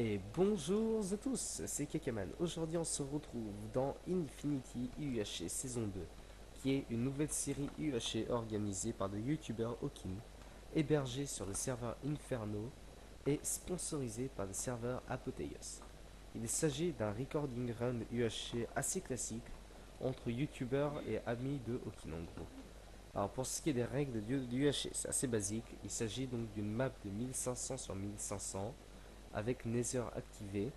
Et bonjour à tous, c'est Kekaman. Aujourd'hui on se retrouve dans Infinity UHC saison 2, qui est une nouvelle série UHC organisée par le youtubeur Okin, hébergée sur le serveur Inferno et sponsorisée par le serveur Apotheos. Il s'agit d'un recording run UHC assez classique entre youtubeurs et amis de Okin en gros. Alors pour ce qui est des règles de l'UHC, c'est assez basique, il s'agit donc d'une map de 1500 sur 1500 avec Nether activé,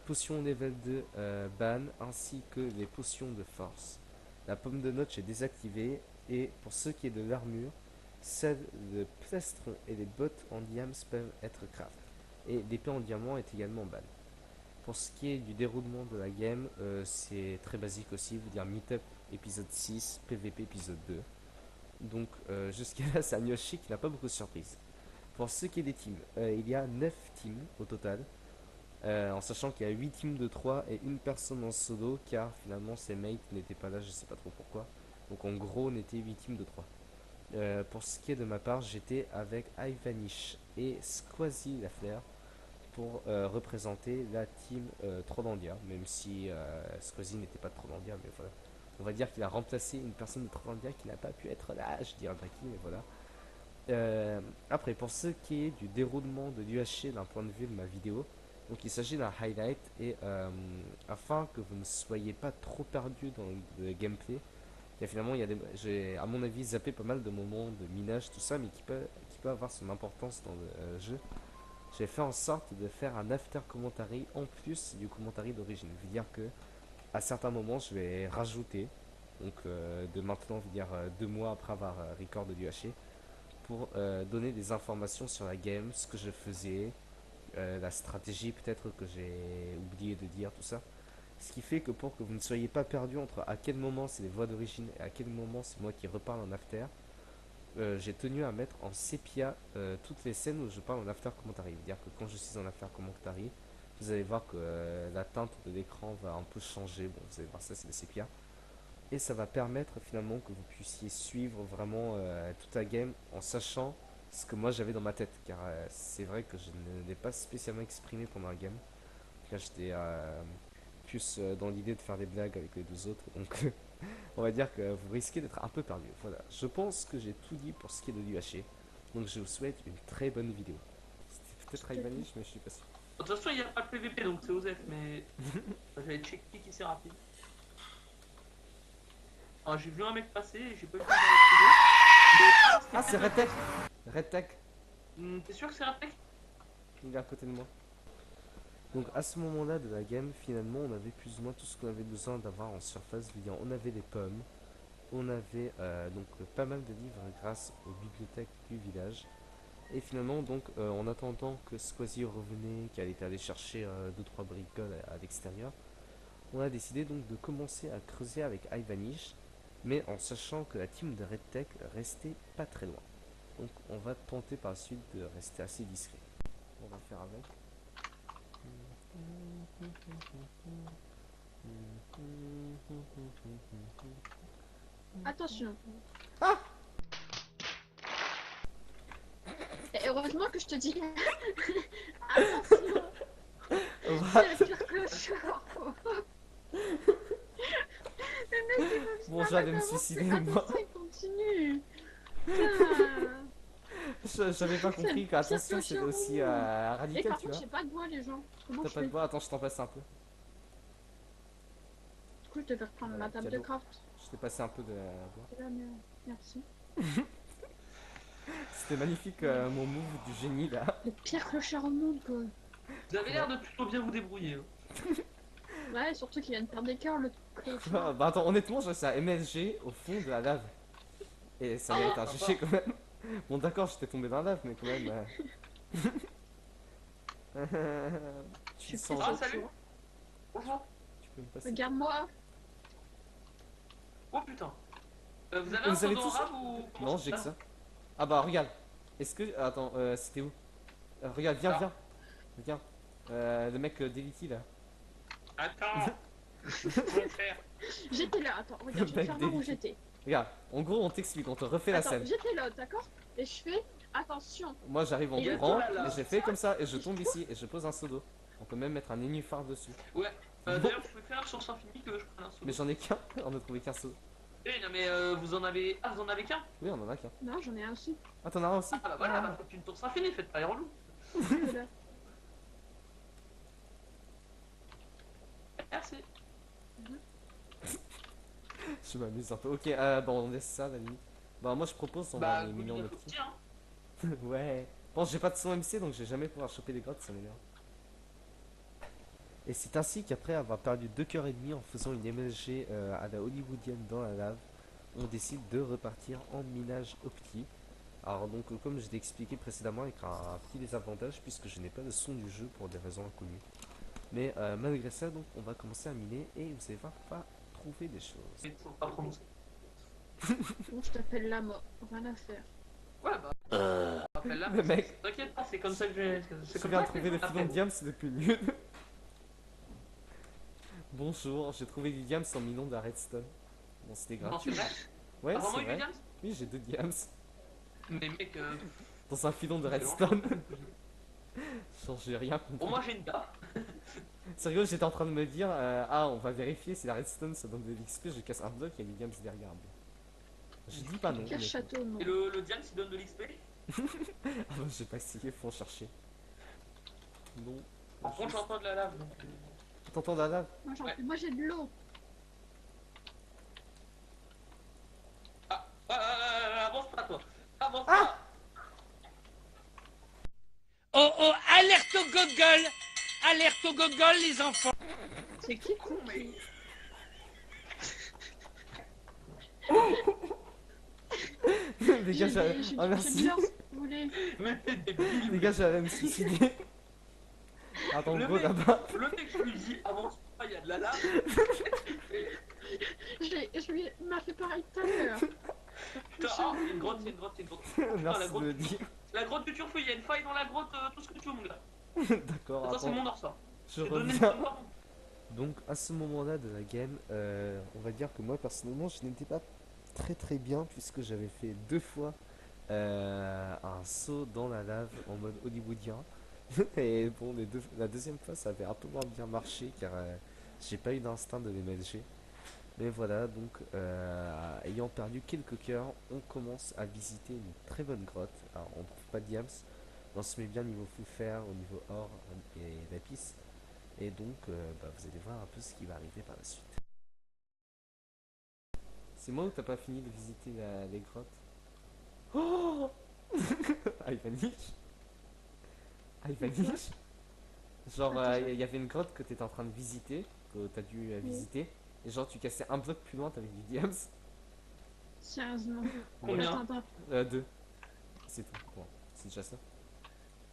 potion level 2 ban ainsi que les potions de force. La pomme de notch est désactivée et pour ce qui est de l'armure, celle de plastron et les bottes en diams peuvent être craft. Et l'épée en diamant est également ban. Pour ce qui est du déroulement de la game, c'est très basique aussi, vous dire Meetup épisode 6, PVP épisode 2. Donc jusqu'à là c'est un Yoshi qui n'a pas beaucoup de surprises. Pour ce qui est des teams, il y a 9 teams au total, en sachant qu'il y a 8 teams de 3 et une personne en solo, car finalement ses mates n'étaient pas là, je sais pas trop pourquoi. Donc en gros, on était 8 teams de 3. Pour ce qui est de ma part, j'étais avec Ivanish et Squazy Laflair pour représenter la team Trodandia, même si Squazy n'était pas de Trodandia, mais voilà. On va dire qu'il a remplacé une personne de Trodandia qui n'a pas pu être là, je dirais qui, mais voilà. Après, pour ce qui est du déroulement de l'UHC d'un point de vue de ma vidéo, donc il s'agit d'un highlight et afin que vous ne soyez pas trop perdu dans le gameplay, finalement j'ai à mon avis zappé pas mal de moments de minage tout ça, mais qui peut avoir son importance dans le jeu. J'ai fait en sorte de faire un after commentary en plus du commentary d'origine. Je veux dire que à certains moments je vais rajouter, donc de maintenant, je veux dire 2 mois après avoir record de l'UHC, pour donner des informations sur la game, ce que je faisais, la stratégie peut-être que j'ai oublié de dire, tout ça. Ce qui fait que pour que vous ne soyez pas perdu entre à quel moment c'est les voix d'origine et à quel moment c'est moi qui reparle en after, j'ai tenu à mettre en sépia toutes les scènes où je parle en after commentary. C'est-à-dire que quand je suis en after commentary, vous allez voir que la teinte de l'écran va un peu changer. Bon, vous allez voir ça, c'est le sépia. Et ça va permettre finalement que vous puissiez suivre vraiment toute la game en sachant ce que moi j'avais dans ma tête. Car c'est vrai que je ne l'ai pas spécialement exprimé pendant la game. Car j'étais plus dans l'idée de faire des blagues avec les deux autres. Donc on va dire que vous risquez d'être un peu perdu. Voilà, je pense que j'ai tout dit pour ce qui est de l'UHC. Donc je vous souhaite une très bonne vidéo. C'était peut-être Ivanish, mais je suis pas sûr. De toute façon, il n'y a pas de PVP donc c'est Osef, mais j'avais checké qui c'est rapide. Alors j'ai vu un mec passer et j'ai pas eu le temps de le Ah, c'est Redtech. Redtech, T'es sûr que c'est un mec? il est à côté de moi. Donc à ce moment-là de la game, finalement, on avait plus ou moins tout ce qu'on avait besoin d'avoir en surface. On avait des pommes, on avait donc pas mal de livres grâce aux bibliothèques du village. Et finalement, donc, en attendant que Squazy revenait, qu'elle était allée chercher 2-3 bricoles à l'extérieur, on a décidé donc de commencer à creuser avec Ivanish, mais en sachant que la team de RedTech restait pas très loin. Donc on va tenter par la suite de rester assez discret. On va faire avec. Attention. Ah, Et heureusement que je te dis. Attention. C'est le pire clochard. Le mec il veut bon, se j'allais me avancer. suicider moi. Attention, il continue. Putain. J'avais pas compris que attention c'était aussi Et radical, par tu contre, vois. j'ai pas de voix, les gens. Comment T'as je pas de fais? voix, attends, je t'en passe un peu. Du coup, je devais reprendre Voilà, ma table de cadeau. craft. Je t'ai passé un peu de voix. C'est là, mais merci. C'était magnifique mon move du génie là. Le pire clochard au monde, quoi. Vous avez l'air de plutôt bien vous débrouiller. Ouais, surtout qu'il vient de perdre des cœurs, le clochard. Bah attends, honnêtement, je restais à MSG au fond de la lave. Et ça mérite un GG quand même. Bon, d'accord, j'étais tombé dans la lave, mais quand même. Je Tu suis sens. Ah, très salut. chaud. Bonjour. Tu peux me passer. Regarde-moi. Oh putain. Vous avez un Vous avez pseudo tous arabe ou comment Non, ça se j'ai que passe? ça. Ah bah regarde. Est-ce que. Attends, c'était où regarde, viens, Ah. viens. Viens. Le mec d'Elity là. Attends. Mon frère. J'étais là, attends, regarde, je vais Mec te faire voir où délicat. j'étais. Regarde, en gros, on t'explique, on te refait la Attends, scène. j'étais là, d'accord? Et je fais, attention. Moi j'arrive en Et le courant, oh là là. et j'ai fait comme ça, et je tombe ici, et je pose un pseudo. On peut même mettre un nénuphar dessus. Ouais. D'ailleurs, je préfère sur Infini que je prenne un saut. Mais j'en ai qu'un, on a trouvé qu'un seau. Eh, non, mais vous en avez. Ah, vous en avez qu'un? Oui, on en a qu'un. Non, j'en ai un aussi. Ah, t'en as un aussi? Ah, bah voilà, bah, faites une tour Infini, faites pas les relous. Voilà. Merci. Je m'amuse un peu. Ok, bon, on laisse ça, la limite. Bah, moi, je propose, on va Bah, les good millions de enough petits. aussi, hein. Ouais. Bon, j'ai pas de son MC, donc je vais jamais pouvoir choper des grottes, ça m'énerve. Et c'est ainsi qu'après avoir perdu 2 cœurs et demi en faisant une MSG à la hollywoodienne dans la lave, on décide de repartir en minage opti. Alors donc comme je l'ai expliqué précédemment avec un petit désavantage puisque je n'ai pas le son du jeu pour des raisons inconnues. Mais malgré ça donc on va commencer à miner et vous allez voir pas trouver des choses. Mais faut pas prononcer. Bon, je t'appelle la mort. Rien à faire. Ouais, bah. Rappelle là. Le mec, T'inquiète pas, c'est comme ça que j'ai. C'est je comme viens ça de que trouver les le gens filon de m'appellent. diams depuis le lieu. Bonjour, j'ai trouvé du diams en minant de la redstone. Bon c'était Non, c'est gratuit. vrai. Ouais T'as vraiment c'est eu du vrai. diams? Oui j'ai 2 diams. Mais mec, Dans un filon de c'est redstone. Genre j'ai rien compris. Bon, moi j'ai une gaffe. Sérieux, j'étais en train de me dire, ah, on va vérifier si la redstone ça donne de l'XP, je casse un bloc, il y a des games derrière. Je dis pas non. Quel honnêtement. château, non. Et le diams il donne de l'XP. Ah bah, j'ai pas essayé, faut en chercher. Non. Par contre, j'entends de la lave donc. T'entends la lave? Ouais. Moi, j'ai de l'eau. Avance pas toi. Avance pas. Oh oh, alerte au gogol! Alerte au gogol, les enfants! C'est qui Con, mais. Les gars, ah merci. Vous voulez. Mais t'es débile. Les gars, j'allais me suicider. Attends, Le gros mec- là-bas. Le mec, je lui dis avance pas, il y a de la lave. Je lui il m'a fait pareil tout à l'heure. Putain, ah, il y a une grotte, il y a une grotte, il y a une grotte. Putain, la Merci de grotte, le dire. la grotte du turfeu, il y a une faille dans la grotte, tout ce que tu veux, mon gars. D'accord, Ça, c'est attends, mon or, ça. je J'ai donné reviens. le nom. Donc à ce moment-là de la game, on va dire que moi personnellement je n'étais pas très bien puisque j'avais fait 2 fois un saut dans la lave en mode hollywoodien. Et bon, la deuxième fois ça avait un peu moins bien marché car j'ai pas eu d'instinct de l'MLG. Mais voilà, donc ayant perdu quelques cœurs, on commence à visiter une très bonne grotte. Alors on trouve pas de diams, mais on se met bien niveau fou fer, au niveau or et lapis. Et donc, bah, vous allez voir un peu ce qui va arriver par la suite. C'est moi ou t'as pas fini de visiter les grottes? Oh Ivanich. Ivanich. Genre, il y avait une grotte que t'étais en train de visiter, que t'as dû visiter. Et genre, tu cassais un bloc plus loin, t'avais du diams. Sérieusement. Combien? Attends. 2. C'est tout. Bon, c'est déjà ça.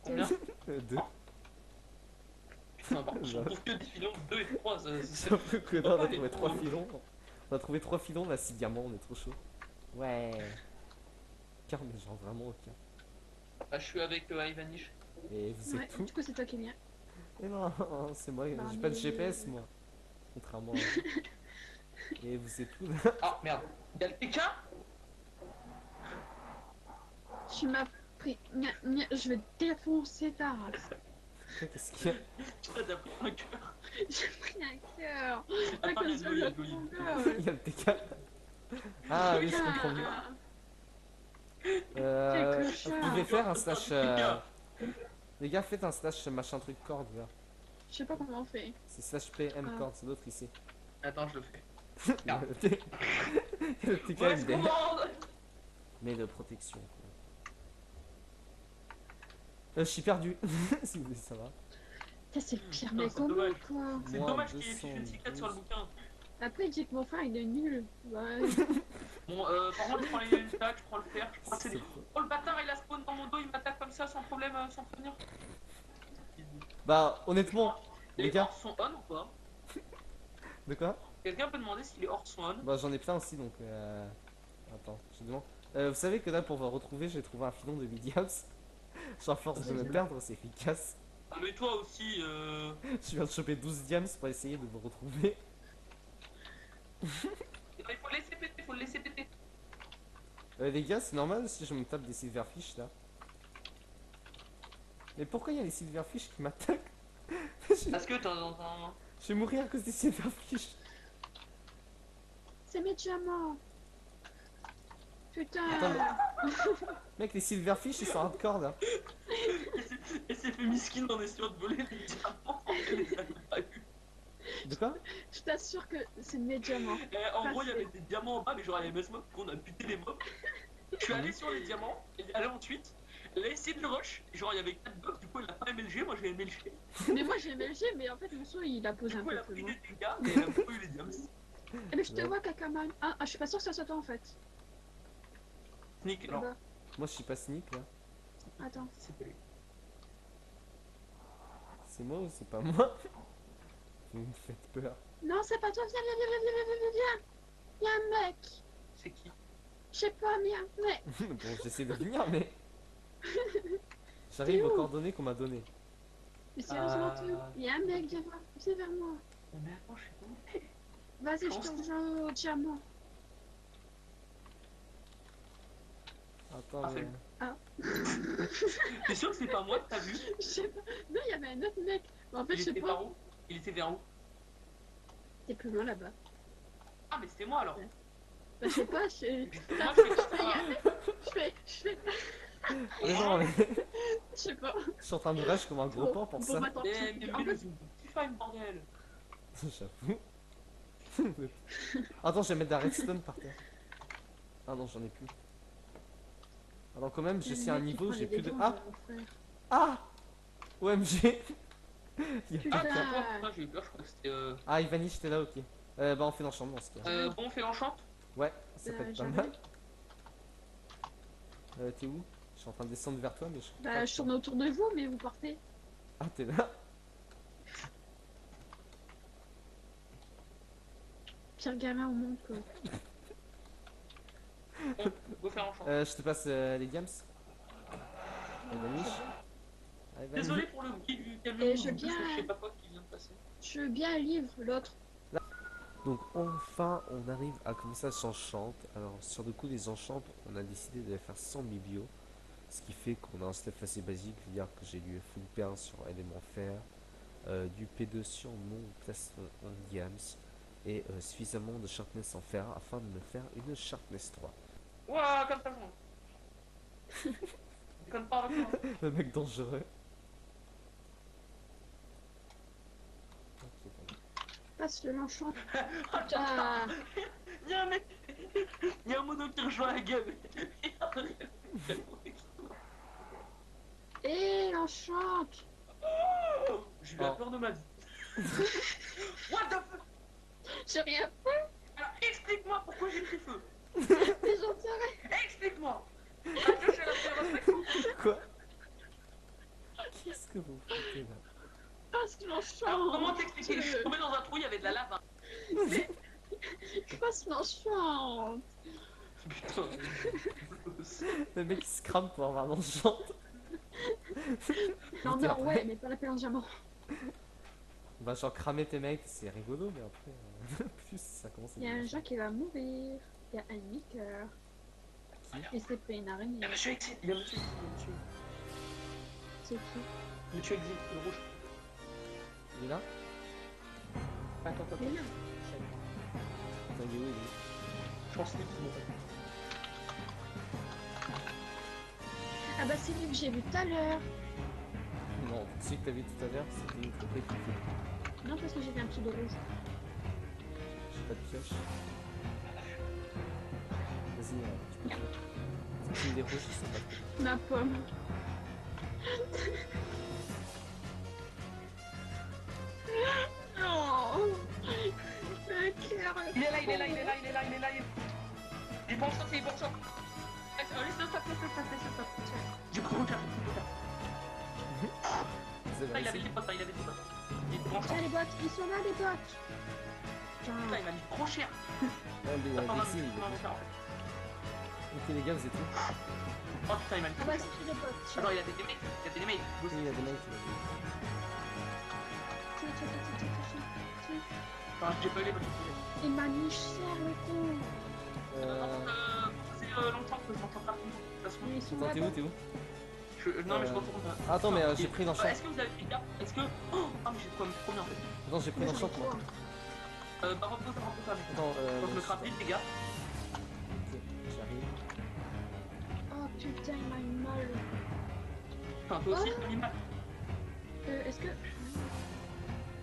Combien? 2. Putain, par contre, on trouve que des filons 2 et 3. C'est un peu que là, on a trouvé 3 filons. On a trouvé 3 filons, là 6 diamants, on est trop chaud. Ouais. Car mais genre vraiment aucun. Ah, je suis avec Ivanish. Et vous Ouais, êtes tout. du coup, c'est toi qui viens. Et non, c'est moi, Bah, j'ai pas de mais- GPS moi. Contrairement à... Et vous êtes tout là. Ah, merde. Y'a le TK? Tu m'as pris. Je vais défoncer ta race. Qu'est-ce qu'il y a? Putain, t'as pris un cœur. J'ai pris un cœur. Attends, y'a de l'eau, y'a de l'eau. Il y a le TK. Ah oui, je comprends mieux. Quel Vous clochard. pouvez faire un slash... Les gars, faites un slash machin truc corde là. Je sais pas comment on fait. C'est slash PM Ah. corde, c'est l'autre ici. Attends, je le fais. Il y a le T- il y a le TK Voice MDR. commande. Mais de protection quoi. Je suis perdu, si vous voulez savoir. Putain, c'est le pire Putain, mec c'est au monde, dommage. quoi. C'est Moins dommage qu'il y ait fichu une cyclette sur le 212. bouquin. Après, il dit que mon frère, il est nul. Ouais. Bon, par contre, je prends les stacks, je prends le fer, je prends le C'est CD. quoi? Oh, le bâtard, il a spawn dans mon dos, il m'attaque comme ça sans problème, sans prévenir. Bah honnêtement, les gars, hors sont on ou pas? de quoi? Quelqu'un peut demander si les hors sont on? Bah j'en ai plein aussi donc attends, je demande. Vous savez que là pour vous retrouver j'ai trouvé un filon de Williams. Genre à force de me perdre c'est efficace. Ah, mais toi aussi, Je viens de choper 12 diams pour essayer de vous retrouver. il faut le laisser péter, faut le laisser péter. Les gars c'est normal si je me tape des silverfish là. Mais pourquoi il y a les silverfish qui m'attaquent? Parce que t'en... Je vais mourir à cause des silverfish. C'est mes diamants. Putain. Attends, mec, les silverfish ils sont hardcore là. Et s'est fait miskin en essayant de voler les diamants. Elle les a pas eu. De quoi? Je t'assure que c'est mes diamants. En gros, il y avait des diamants en bas, mais genre, il y avait mes mobs qu'on a buté les mobs. Je suis allé sur les diamants, elle est allée ensuite. Elle a essayé de le rush, genre il y avait 4 bugs, du coup elle a pas aimé le G, moi j'ai aimé le G. Mais moi j'ai MLG, mais en fait mon son il a posé Du un coup elle peu a plus pris loin. des dégâts, mais elle a pas eu les diams. Eh mais je te Ouais. vois Kakaman. Ah, je suis pas sûre que ça soit toi en fait. Sneak, non, Bah, Moi je suis pas sneak là. attends. c'est pas lui. C'est moi ou c'est pas moi? Vous me faites peur. Non c'est pas toi, viens. Y'a un mec. C'est qui? Je sais pas, mais y'a un mec. Bon, j'essaie de venir, mais. J'arrive T'es aux où coordonnées qu'on m'a données. Mais sérieusement, t'es où? Y'a un mec, viens vers moi. Mais attends, je sais pas. Vas-y, je te rejoins au diamant. Attends, Ah, mais... T'es sûr que c'est pas moi que t'as vu? Je sais pas. Non, il y avait un autre mec. Mais en fait, Il je sais était pas. par où? Il était vers où? T'es plus loin là-bas. Ah, mais c'était moi alors. Bah, je sais pas, je Moi je fais fais. Mais non, mais... Je sais pas. Je suis en train de rush comme un gros Bon, pan pour bon, ça. bah, tant pis. En Mais fait, nous, tu fais une bordel. J'avoue. Attends, je vais mettre de la redstone par terre. Ah non, j'en ai plus. Alors quand même, je suis à un niveau, j'ai plus de... Ah! Ah! OMG! Il y a Putain. pas de- Moi j'ai eu peur, je crois que c'était. Ah, Ivani, j'étais là, ok. Bah on fait l'enchantement, ce cas. Bon, on fait l'enchant. Ouais, ça peut être pas jamais. mal. T'es où? Je suis en train de descendre vers toi, mais je... Bah, je tourne autour de vous, mais vous partez. Ah, t'es là? Pire gamin au monde, quoi. Go faire l'enchant. Je te passe les diams. Ivani. Ah, Ivani. Désolé pour le bruit du camion. Et je en plus, viens. Je sais pas quoi qui vient de passer. Je veux bien un livre, l'autre. Donc enfin on arrive à comment ça s'enchante. Alors sur le coup des enchantes on a décidé de faire sans biblio. Ce qui fait qu'on a un stuff assez basique. Je veux dire que j'ai du full P1 sur élément fer. Du P2 sur non classe en diams. Et suffisamment de sharpness en fer afin de me faire une sharpness 3. Ouah, comme ça, je déconne pas avec moi. Le mec dangereux. Passe le l'enchant. Ah, Ah, Y'a un mec. Y'a un mono qui rejoint la game. et l'enchante. J'ai eu la peur de ma vie. What the fuck? J'ai rien Alors explique-moi pourquoi j'ai pris feu. fait, j'en sais rien. Explique-moi. Adieu, j'ai la paix, Quoi? Qu'est-ce que vous foutez là? Passe Alors, l'enchant. comment t'expliquer? Je suis tombé dans un trou, il y avait de la lave. Passe l'enchant. Putain. Le mec il se crame pour avoir l'enchante. Non, non, ouais, mais pas la paix en diamant. Bah genre cramer tes mates c'est rigolo mais après plus ça commence à Il y a un devenir gens qui va mourir. Il y a un niqueur. Et c'est pas une araignée. Il y a monsieur Exit. Il y a monsieur Exit. C'est qui? Monsieur Exit, le rouge. Il est là? Attends. Il est là. Attends, il est où il est? Je pense que c'est mon pote. Ah bah c'est lui que j'ai vu tout à l'heure. Non, celui que t'as vu tout à l'heure c'était une copée qui fait. Non, parce que j'ai vu un pseudo rouge. J'ai pas de pioche. Vas-y, tu peux faire. C'est une des rouges, ils sont pas trop. Ma pomme. Non. Le cœur. Il est là. Il est bon shot, il est bon shot. Laisse-le stop. J'ai pris mon cap. Vous avez Il avait réussi? des potes, il avait des potes. Il est bon shot. Tiens les bottes, ils sont là les bottes. Putain, Putain. il m'a mis trop cher. Ouais, mais Attends, Alexis, il non, est... cher en fait. Ok les gars, vous êtes où? Oh putain, il m'a mis Ah trop bah cher. c'est les bottes. Tiens. Attends, il a des mails. Oui, il y a des mates, il y a des... Tiens. Enfin, j'ai pas eu les bonnes. Il m'a mis cher le con. C'est longtemps que je m'entends pas. De toute façon, Mais ils sont Attends, là-bas. t'es où? je Non, mais je retourne. Attends, mais Ok. j'ai pris l'enchant. Est-ce que vous avez des cartes? Est-ce que. Oh, ah, mais j'ai trop bien en fait. Attends, j'ai pris Moi, l'enchant j'en ai moi. trois. Bah, repose, avec. Attends, Faut que je me crappe vite, les gars. Ok, j'arrive. Oh putain, il m'a eu mal. Enfin, toi aussi, t'as mis mal. Est-ce que.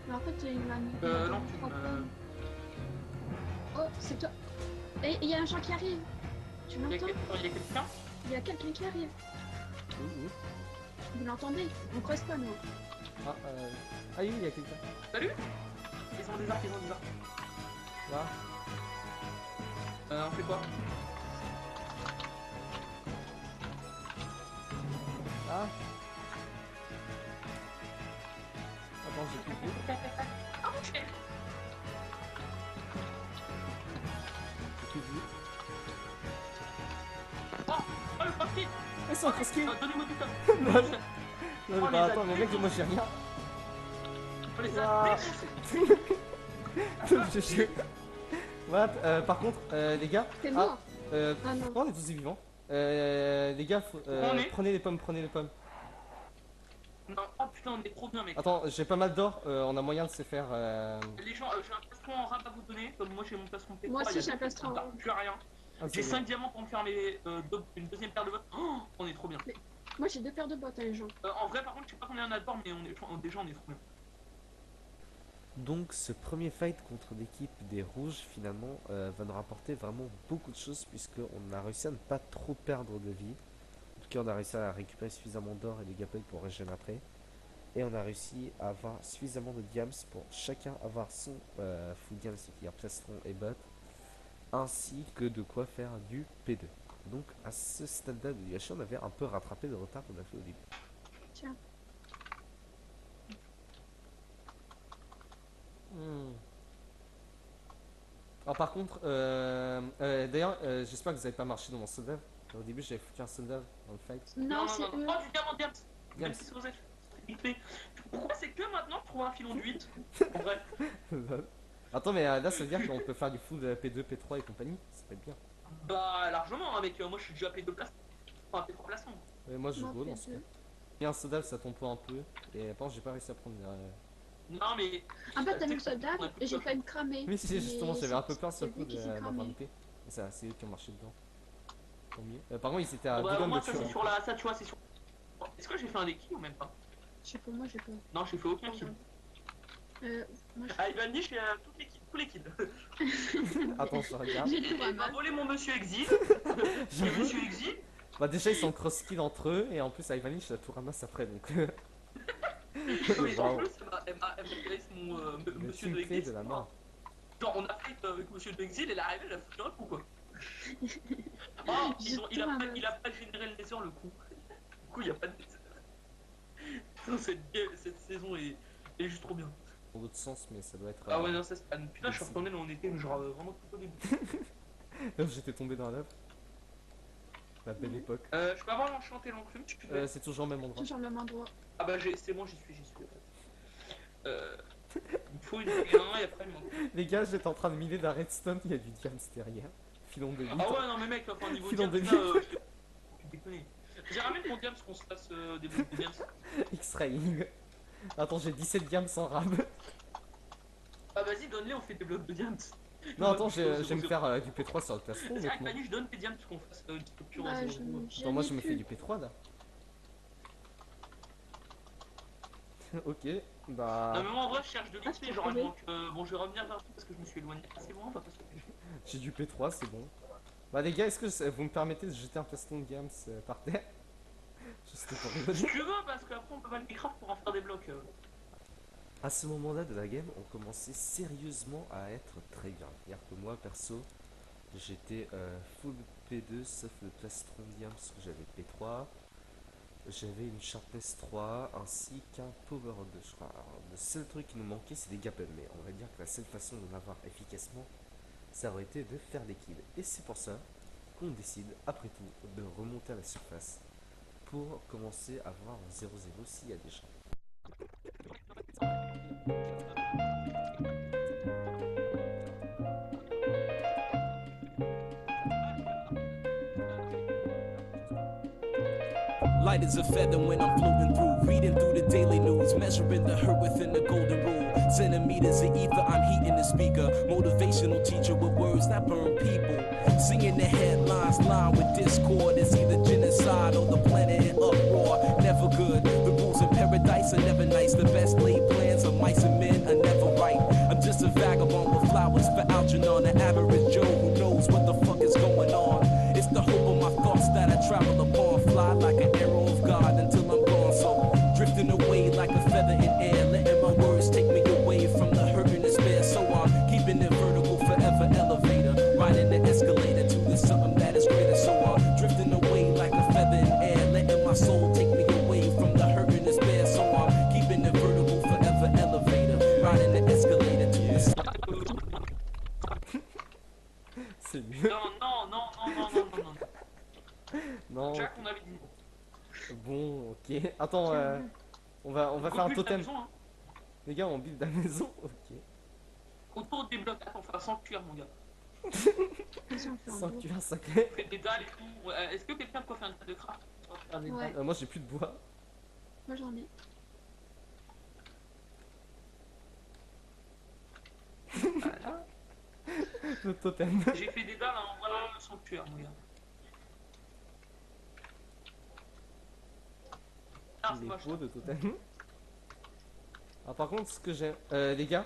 Mais en fait, il m'a mis. Non, Oh, c'est toi. Et il y a un gens qui arrive. Tu Il y a l'entends? quelqu'un? Il y a quelqu'un qui arrive. Où Vous l'entendez? On creuse pas, nous. Ah, ah oui, il y a quelqu'un. Salut? Ils ont des arcs, Là. On fait quoi? Ah. Attends, j'ai plus de vie. Ah, ok. J'ai plus de vie. Oh, le parti! Ils sont trop skill. Donnez-moi du temps. Non, mais bah, attends, mais mec, moi j'ai rien. On les Ah. a défoncés. GG. What par contre, les gars. T'es Ah, mort? Ah non. on est tous vivants. Les gars, On est prenez les pommes, prenez les pommes. Non, oh putain, on est trop bien, mec. Attends, j'ai pas mal d'or, on a moyen de se faire. Les gens, j'ai un plastron en rab à vous donner. Comme moi, j'ai mon plastron P3. Moi aussi, il y a j'ai un plus plastron. plus rien. Ah, J'ai c'est 5 diamants pour me faire une deuxième paire de bottes. Oh, on est trop bien. Moi, j'ai 2 paires de bottes, hein, les gens. En vrai, par contre, je sais pas combien on a de d'or, mais déjà, on est trop bien. Donc ce premier fight contre l'équipe des rouges finalement va nous rapporter vraiment beaucoup de choses puisqu'on a réussi à ne pas trop perdre de vie. En tout cas on a réussi à récupérer suffisamment d'or et de gameplay pour régénérer après. Et on a réussi à avoir suffisamment de diams pour chacun avoir son full diams, c'est-à-dire plastron et bot. Ainsi que de quoi faire du P2. Donc à ce stade-là de l'UHC on avait un peu rattrapé le retard qu'on a fait au début. Tiens. Alors par contre, d'ailleurs, j'espère que vous n'avez pas marché dans mon soldat. Au début, j'avais foutu un soldat dans le fight. Non, c'est eux. Oh, du diamant diams. Diams. Pourquoi c'est que maintenant trouver un filon de 8? En vrai. Attends, mais là, ça veut dire qu'on peut faire du full P2, P3 et compagnie. Ça peut être bien. Bah, largement, avec moi, je suis déjà P2 place. Enfin, P3 plaçant. Moi, je Non, go dans ce cas. Il y a un soldat, ça tombe pas un peu. Et par contre, j'ai pas réussi à prendre. Non, mais. En fait, t'as mis le soldat et j'ai failli me cramer. Oui, c'est justement, Mais j'avais un peu peur sur le c'est coup lui qui s'est d'avoir cramé. loupé. Et ça, c'est eux qui ont marché dedans. Tant mieux. Par contre, ils étaient à Bah, Boulogne moi, de ça, tuer. c'est sur la. Ça, tu vois, c'est sur. Est-ce que j'ai fait un des kills ou même pas? Je sais pas, moi, j'ai pas. Non, j'ai fait aucun kill. Moi, Ah, Ivan Niche, j'ai tous les kills. Attends, je regarde. j'ai tout Il m'a mal. volé mon monsieur Exil. Le monsieur Exil. Bah, déjà, ils sont cross-kill entre eux. Et en plus, Ivanish, tout ramasse après. Donc, Mais en Bravo. plus, elle m'a laissé mon le monsieur de team play Exil. de la mort. Genre, on a fight avec monsieur de Exil, elle est arrivée, elle a foutu un coup quoi. Oh, il a pas généré le nether le coup. Du coup, il y a pas de nether. Putain, cette saison est juste trop bien. Dans l'autre sens, mais ça doit être. Ah ouais, non, ça c'est pas. Putain, je suis retourné là où on était, genre vraiment tout au début. J'étais tombé dans la lave. La belle époque. Je peux avoir l'enchanté l'enclume, tu peux. C'est toujours le même endroit. Toujours le même endroit. Ah bah, c'est bon, j'y suis en fait. Il me faut une et après il manque. Les gars, j'étais en train de miner d'un redstone, il y a du diams derrière. Filon de 8. Ah ouais, non, mais mec, enfin, niveau Filon diams, de là, je déconne. J'ai ramené mon diams qu'on se fasse des blocs de diams. X-Raying. Attends, j'ai 17 diams sans rab. Ah vas-y, donne-les, on fait des blocs de diams. Non, attends, je vais me faire du P3 sur le plastron, C'est vrai que honnêtement. Manu, je donne tes diams qu'on fasse une structure Bah, en je- zéro. Attends, moi je ai me fais plus. du P3 là. Ok, bah. Non mais moi en vrai je cherche de Ah, l'XP je peux genre trouver. donc bon je vais revenir vers vous parce que je me suis éloigné assez loin pas parce que J'ai du P3, c'est bon. Bah, les gars, est-ce que vous me permettez de jeter un plastron de diams par terre? Juste pour si rigoler. tu veux parce qu'après on peut pas le craft pour en faire des blocs. À ce moment-là de la game, on commençait sérieusement à être très bien. C'est-à-dire que moi, perso, j'étais full P2 sauf le plastron diams parce que j'avais P3. J'avais une sharpness 3 ainsi qu'un power 2, je crois. Alors, le seul truc qui nous manquait, c'est des gappels. Mais on va dire que la seule façon de l'avoir efficacement, ça aurait été de faire des kills. Et c'est pour ça qu'on décide, après tout, de remonter à la surface pour commencer à voir en 0-0 s'il y a des gens. Light as a feather when I'm floating through, reading through the daily news, measuring the hurt within the golden rule. Centimeters of ether, I'm heating the speaker. Motivational teacher with words that burn people. Singing the headlines, line with discord. It's either genocide or the planet in uproar. Never good. The rules of paradise are never nice. The best laid plans of mice and men are never right. I'm just a vagabond with flowers for Algernon, an average Joe who knows what the fuck is going on. It's the hope of my thoughts that I travel upon. Fly like an arrow of God until I'm gone. So drifting away like a feather in air, letting my words take me away from the hurt and despair. So I'm keeping it vertical, forever elevator, riding the escalator to the something that is greater. So I'm drifting away like a feather in air, letting my soul take me away from the hurt and despair. So I'm keeping it vertical, forever elevator, riding the escalator to the something. C'est mieux. Non, non, non, non, non, non, non, non. Non. Jack, on avait dit. Bon, ok. Attends, on va faire un Build la totem. maison, hein. Les gars, on build la maison. Ok. Autour des blocs, attends, faut un sanctuaire, mon gars. Vas-y, on fait un gros. Sanctuaire sacré. Faites des dalles et tout. Est-ce que quelqu'un peut faire une dalle de craft? On va faire des Ouais. dalles. Moi, j'ai plus de bois. Moi j'en ai. Voilà. Le totem. J'ai fait des dalles, hein. Voilà le sanctuaire, mon gars. Ah, c'est Les moche. pots de totem. Alors, par contre, ce que j'ai. Les gars.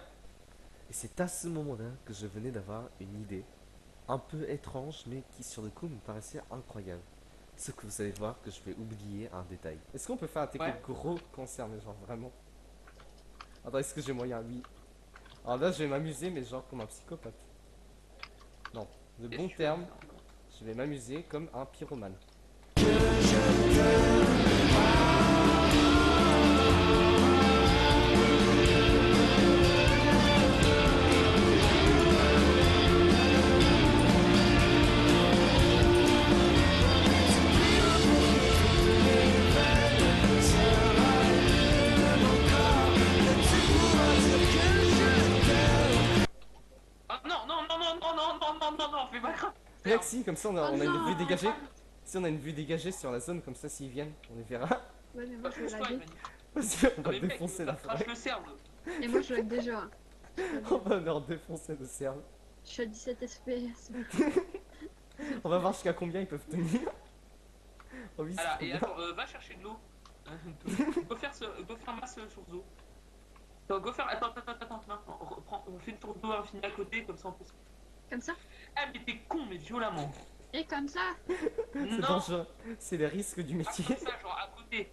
Et c'est à ce moment-là que je venais d'avoir une idée. Un peu étrange, mais qui sur le coup me paraissait incroyable. Ce que vous allez voir que je vais oublier un détail. Est-ce qu'on peut faire un technique gros concert, mais genre vraiment? Attends, est-ce que j'ai moyen? Oui. Alors là, je vais m'amuser, mais genre comme un psychopathe. Non, de Qu'est-ce bon que tu veux terme, faire encore? je vais m'amuser comme un pyromane. Ah non, non, non, non, non, non, non, non, non, non, fais pas grave. Lexi, comme ça on a une non, vue dégagée. Si on a une vue dégagée sur la zone, comme ça s'ils viennent, on les verra. Ouais, mais moi je vais Pousse-toi, laguer. Emmanuel. Parce qu'on Non, va mais mec, défoncer la crache forêt. le cerf. Et moi je lag déjà. On va leur défoncer le cerf. Je suis à 17 FPS. On va voir jusqu'à combien ils peuvent tenir. Oh oui, Voilà, c'est et trop bien. attends, va chercher de l'eau. Go faire masse source d'eau. Go faire. Attends, on fait une tour d'eau infinie à côté, comme ça on peut. Comme ça. Ah, mais t'es con, mais violemment. Et comme ça. C'est Non, dangereux. C'est les risques du ah, métier. comme ça, genre à côté.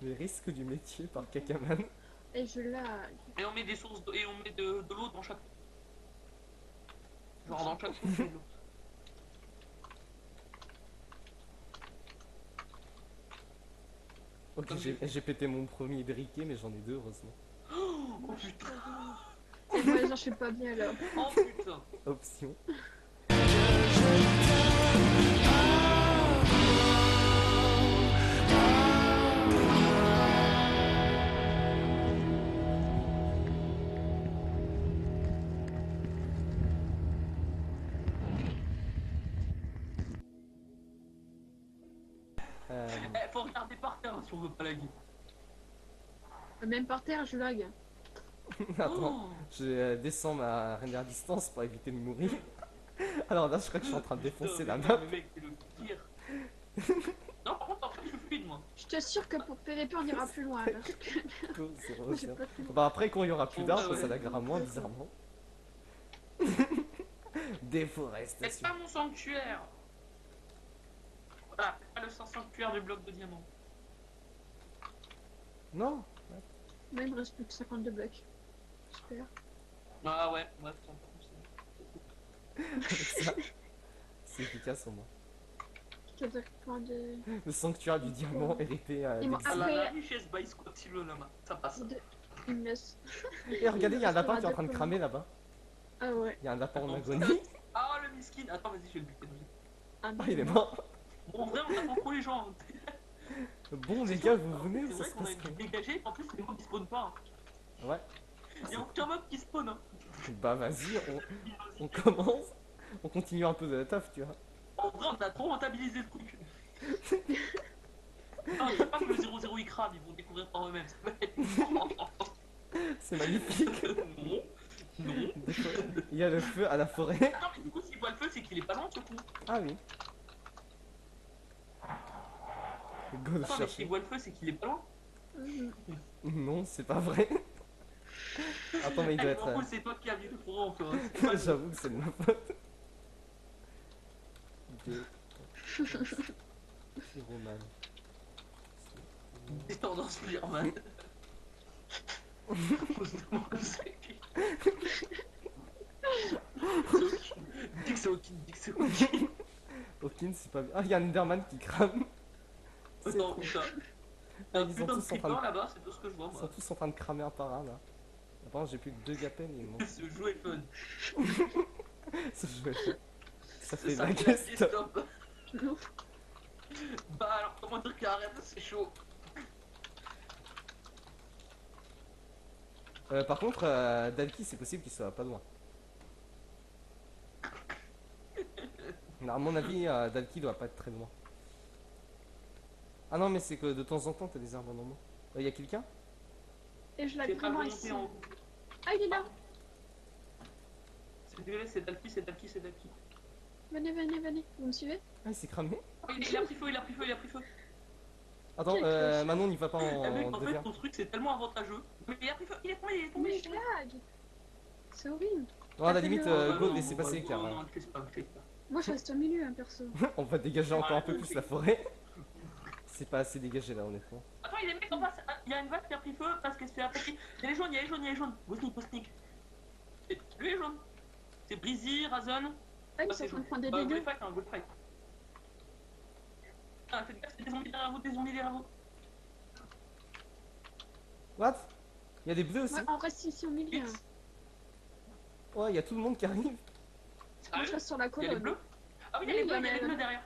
Les risques du métier par Kakaman. Et je lag. Et on met des sources d'eau, et on met de l'eau dans chaque. Genre dans chaque source il y a de l'eau. Ok, j'ai pété mon premier briquet, mais j'en ai deux, heureusement. Oh putain. Et moi genre je suis pas bien là. Oh putain. Option. Faut regarder par terre hein, si on veut pas laguer. Même par terre je lag. Attends, Oh. je descends ma render distance pour éviter de mourir. Alors là, je crois que je suis en train de défoncer Putain, la mais map. non, mais mec, c'est le pire. Non, par contre, en fait, je suis fluide, moi. Je t'assure que pour PVP on ira plus loin. Parce que Go, zéro, moi j'ai zéro. pas de Bah après, quand il y aura plus Ouais, d'arbres, ouais. ça laguera moins bizarrement. Faites Déforestation. pas mon sanctuaire. Voilà, faites pas le sanctuaire du bloc de diamant. Non. Moi il me reste plus que 52 blocs. Super. Ah ouais, bref, Avec ça, c'est efficace au moins. Je te point de. Le sanctuaire du diamant hérité à Et moi, l'exil. après- la richesse by squat si le lama, ça passe. de... Il me laisse. Et regardez, il y a un lapin qui est en train de cramer là-bas. Ah ouais. Il y a un lapin en Attends, agonie. Ah le miskin, attends vas-y je vais le buter. Ah, Ah, il est mort. Bon en vrai on attend trop les gens. Bon, les gars, vous venez ou C'est ça vrai se qu'on a passe une comment? vie dégagée, en plus les mobs ils spawnent pas. Hein. Ouais. Il y a aucun mob qui spawn. Hein. Bah vas-y, on commence. On continue un peu de la taf, tu vois. En vrai on a trop rentabilisé le truc. Non, il faut pas que le 0-0 il crame, ils vont découvrir par eux-mêmes. Ça va être... C'est magnifique. Non, non. Il y a le feu à la forêt. Non, mais du coup, s'il voit le feu, c'est qu'il est pas loin, ce coup. Ah oui. Go le Non, mais s'il chercher. voit le feu, c'est qu'il est pas loin. Non, c'est pas vrai. Attends, mais il doit Eh, être. en gros, c'est toi qui as mis le fourreau en feu. Hein. C'est pas- J'avoue que c'est de ma faute. Pyroman. C'est tendance Spider-Man. On se demande où c'est qui. Dis que c'est Hawking, dis que c'est Hawking. Hawkins, c'est pas bien. Ah, il y a un Enderman qui crame. C'est Attends, trop- putain. Ah, Un ils sont putain de tous en train creeper de... là-bas, c'est tout ce que je vois, Ils sont moi. tous en train de cramer un par un là. Apparemment, j'ai plus que 2 gapels et il manque. Ce jeu est fun. Ce jeu est fait. Ça fait Ça la fait la guest. stop. Non. Bah alors, comment dire qu'arrête, c'est chaud. Par contre, Dalki, c'est possible qu'il soit pas loin. À mon avis, Dalki doit pas être très loin. Ah non, mais c'est que de temps en temps, t'as des arbres normaux. Y a quelqu'un? Et je l'ai C'est pas vraiment volonté ici. en haut. Ah, il est là. C'est dégueulasse, c'est Dalki, c'est Dalki, c'est Dalki. Venez, venez, venez. Vous me suivez? Ah, il s'est cramé. Oh, il a pris feu, il a pris feu, il a pris feu. Attends, Quelle cloche. Manon n'y va pas Eh en mec, en fait, deuxième. ton truc c'est tellement avantageux. Mais il a pris feu, il est tombé, il est tombé. Mais il est je tombé. lag. C'est horrible. Non, à la Ah, limite, c'est Ah, go, non, laissez passer non, car non, ne fais pas, ne fais pas. Moi, je reste au milieu, hein, perso. on va dégager encore un peu plus la forêt. C'est pas assez dégagé là, honnêtement. Attends, il y a des mecs en face, ah, il y a une vache qui a pris feu parce qu'elle se fait attaquer. Il y a les jaunes, il y a les jaunes, il y a les jaunes. Go sneak. Lui est jaune. C'est Breezy, Razon. Ah, ils Ah, sont c'est en train de jaune. prendre des Go dégâts. fight, hein, go fight. Ah, faites gaffe, c'est des zombies derrière vous, des zombies derrière vous. What? Il y a des bleus aussi? Ouais, on reste ici au milieu. hein. Ouais, il y a tout le monde qui arrive. Moi, je reste sur la Il y a les colonne. bleus. Ah oui, il y a Oui, les bleus, il y a mais- les bleus derrière.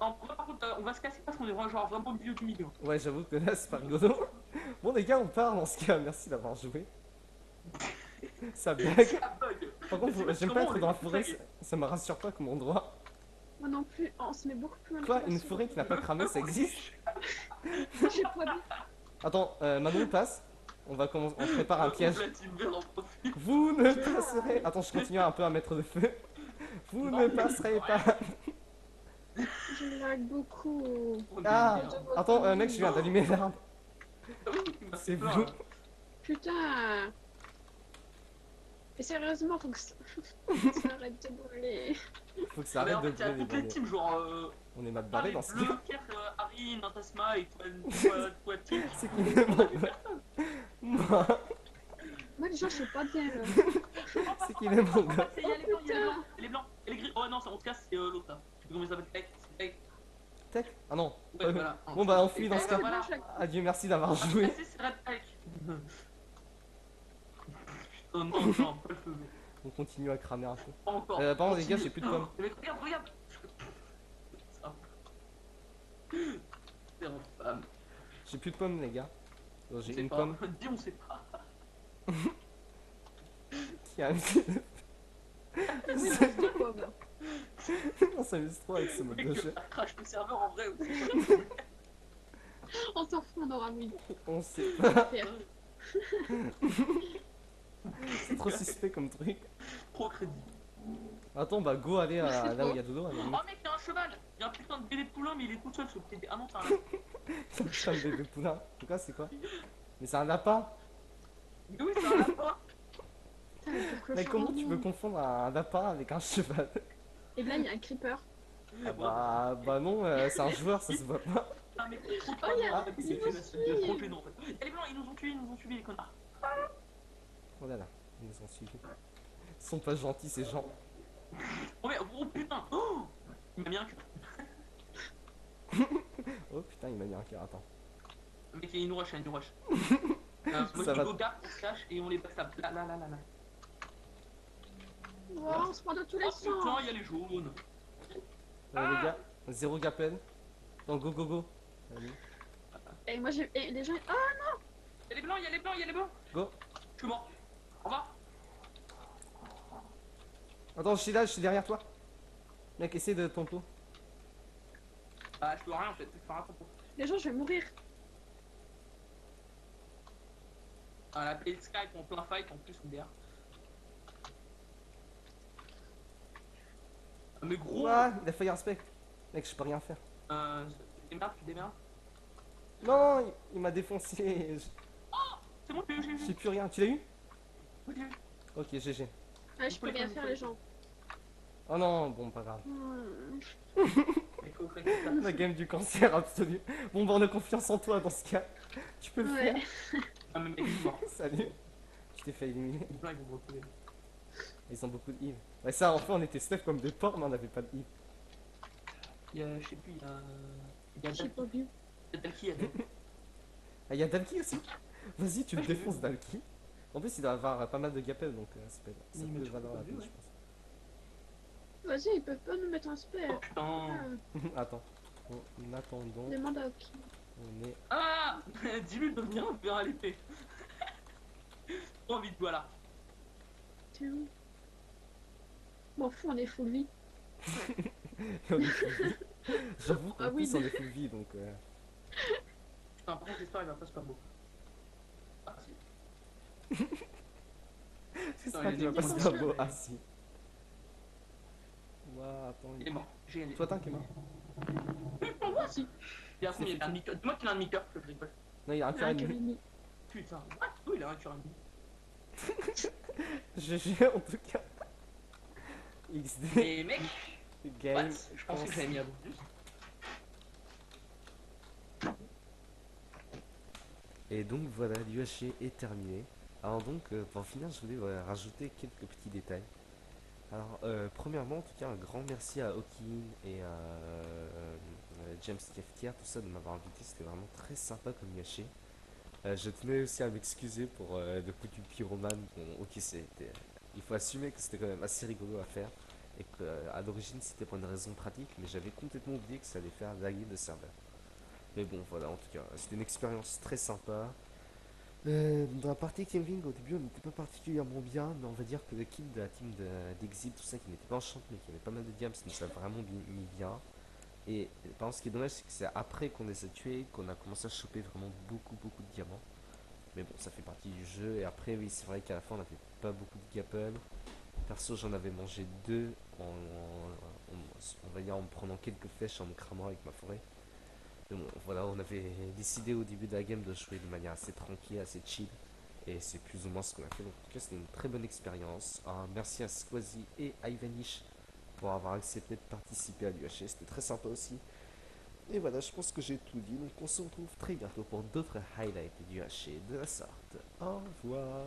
Non, par contre, on va se casser parce qu'on est genre vraiment au milieu du milieu. Ouais, j'avoue que là, c'est pas rigolo. Bon, les gars, on part dans ce cas. Merci d'avoir joué. Ça blague. Ça bug. Par contre, Mais j'aime comment pas on être est dans la tous forêt, tagués ça me rassure pas comme endroit. Moi non plus. Oh, on se met beaucoup plus loin. Quoi, de la une souris. forêt qui n'a pas cramé, ça existe? J'ai pas vu. Attends, Manon passe. On va commencer, on prépare un piège. La team vert en profite. Vous ne passerez. Attends, je continue un peu à mettre le feu. Vous ne passerez pas. Je lag beaucoup. Ah, attends, mec, je viens d'allumer l'arbre. C'est bleu. vous. Putain. Mais sérieusement, faut que ça, ça arrête de brûler. Faut que ça Mais arrête en de fait, il y a brûler les toutes les bandits. teams, genre. On est mal barré dans ce cas. Bleu, Harry, Nantasma et toi, team. C'est qui est mon Moi, Moi, les gens, je sais pas bien. Là. c'est qui est mon gars. Il y a les blancs, il y a les blancs, les blancs, et les gris. Oh non, ça on se casse, c'est l'autre là. Je sais plus comment il s'appelle. Tech. Tech? Ah non. Ouais, voilà. Bon bah on fuit dans ce cas. Voilà. Adieu, merci d'avoir Ah, joué. c'est Red Tech. Putain, non, pas le feu. On continue à cramer un peu. Pas encore. Par contre, les gars, Continue. j'ai plus de pommes. Mais regarde. Ça. C'est infâme. J'ai plus de pommes, les gars. Oh, On j'ai sait une pas. pomme Dis, on sait pas. qui a un. Mais c'est de quoi, bah. On s'amuse trop avec ce mode de jeu. Crash le serveur en vrai. On s'en fout, on aura mis. On sait On va pas. faire. C'est trop suspect comme truc. Trop crédit. Attends, bah go aller là où il y a de l'eau. Oh mec, il y a un cheval. Il y a un putain de bébé poulain, mais il est tout seul ce bébé. Ah non, c'est un Putain de bébé poulain. En tout cas, c'est quoi? Mais c'est un lapin. Mais oui, c'est un lapin. Putain, mais pourquoi Mais je comment suis tu en peux ligne confondre un lapin avec un cheval? Et là, il y a un creeper. Bah non, c'est un joueur, ça se voit pas. Ah mais trop Oh, il y a- en fait, il c'est nous trop suit. gênant en fait. Il y a les blancs, ils nous ont tués les connards. Oh là là, ils nous ont suivis. Ils sont pas gentils ces gens. Oh mais, oh putain. Oh, il m'a mis un cul. Oh putain, il m'a mis un cœur, attends. Mec, il y a une rush, il y a une rush. Moi, Ça je va. go gap, on se cache et on les backstab. Là. Wow, on se prend de tous les Oh sens. putain, il y a les jaunes. Les gars, 0 gapel. Donc go. Allez, Et moi, j'ai. Et les gens. Ah, Il y a les blancs, il y a les blancs, il y a les blancs. go. Je suis mort. Au revoir. Attends, je suis là, je suis derrière toi. Mec, essaie de ton pot. Bah, je peux rien en fait. Faut faire un tempo. Les gens, je vais mourir. Ah, la play Skype en plein fight en plus, ou bien. Ah, mais gros, Ouah, il a failli respect. Mec, je peux rien faire. tu démerdes. Non, il m'a défoncé. C'est bon, j'ai Je sais vu. plus rien. Tu l'as eu? Oui, j'ai vu. Ok, GG. Ah, je peux rien faire, les gens. Oh non, bon, pas grave. Il faut que ça. La game du cancer absolu. Bon, bah, on a confiance en toi dans ce cas. Tu peux le Ouais. Ah, mais mec, il est mort. faire. Salut. Tu t'es fait éliminer. Les gens, ils vont me retrouver. Ils ont beaucoup de heal. Ouais, ça, enfin, on était stuff comme des porcs, mais on n'avait pas de heal. Il y a, je sais plus, il y a J'ai pas vu. Dalki, il y a Dalki. Ah, il y a Dalki aussi. Vas-y, tu le défonces, Dalki. En plus, il doit avoir pas mal de gapel, donc ça peut Oui, mais tu valoir l'as la pas vu, peine, ouais. je pense. Vas-y, ils peuvent pas nous mettre un Oh spell. putain. Ah, Attends. En attendant, demande à Oki. on est. Ah. Dis-lui de venir, on verra l'épée. Trop vite, voilà. T'es où? M'en fous, on est full vie. on est full vie. J'avoue qu'en Ah oui, plus, on est full vie, donc. Putain, par contre, j'espère qu'il va pas se faire beau. Ah, si. J'espère il qu'il va est pas se défoncé. faire beau. Ah, si. Ouah, attends. Il est mort. J'ai gagné. Toi, qui est mort. Moi aussi. Et après, il y a un demi-cœur. Dis-moi qu'il a un demi-cœur, je le rigole. Non, il a un cœur Ah, et demi. Karimi. Putain. What? Oui, il a un cœur et demi. GG en tout cas. XD. Mais mec, Game. what? Je pensais que j'avais mis à bout plus. Et donc voilà, l'UHC est terminé. Alors donc, pour finir, je voulais rajouter quelques petits détails. Alors, premièrement, en tout cas, un grand merci à Okin et à James Cafetière, tout ça, de m'avoir invité. C'était vraiment très sympa comme UHC. Je tenais aussi à m'excuser pour le coup du pyromane. Bon, ok, il faut assumer que c'était quand même assez rigolo à faire. Et qu'à l'origine, c'était pour une raison pratique, mais j'avais complètement oublié que ça allait faire laguer le serveur. Mais bon, voilà, en tout cas, c'était une expérience très sympa. Dans la partie Kevin, au début, on n'était pas particulièrement bien, mais on va dire que le kill de la team d'Exil, tout ça, qui n'était pas enchanté, mais qui avait pas mal de diams, nous a vraiment mis bien. Et par contre, ce qui est dommage, c'est que c'est après qu'on les a tués qu'on a commencé à choper vraiment beaucoup de diamants. Mais bon, ça fait partie du jeu. Et après, oui, c'est vrai qu'à la fin, on n'avait pas beaucoup de gapple. Perso, j'en avais mangé deux on va dire en me prenant quelques flèches, en me cramant avec ma forêt. Mais bon, voilà, on avait décidé au début de la game de jouer de manière assez tranquille, assez chill. Et c'est plus ou moins ce qu'on a fait. Donc, en tout cas, c'était une très bonne expérience. Merci à Squazy et à Ivanish pour avoir accepté de participer à l'UHC. C'était très sympa aussi. Et voilà, je pense que j'ai tout dit. Donc, on se retrouve très bientôt pour d'autres highlights du UHC de la sorte. Au revoir.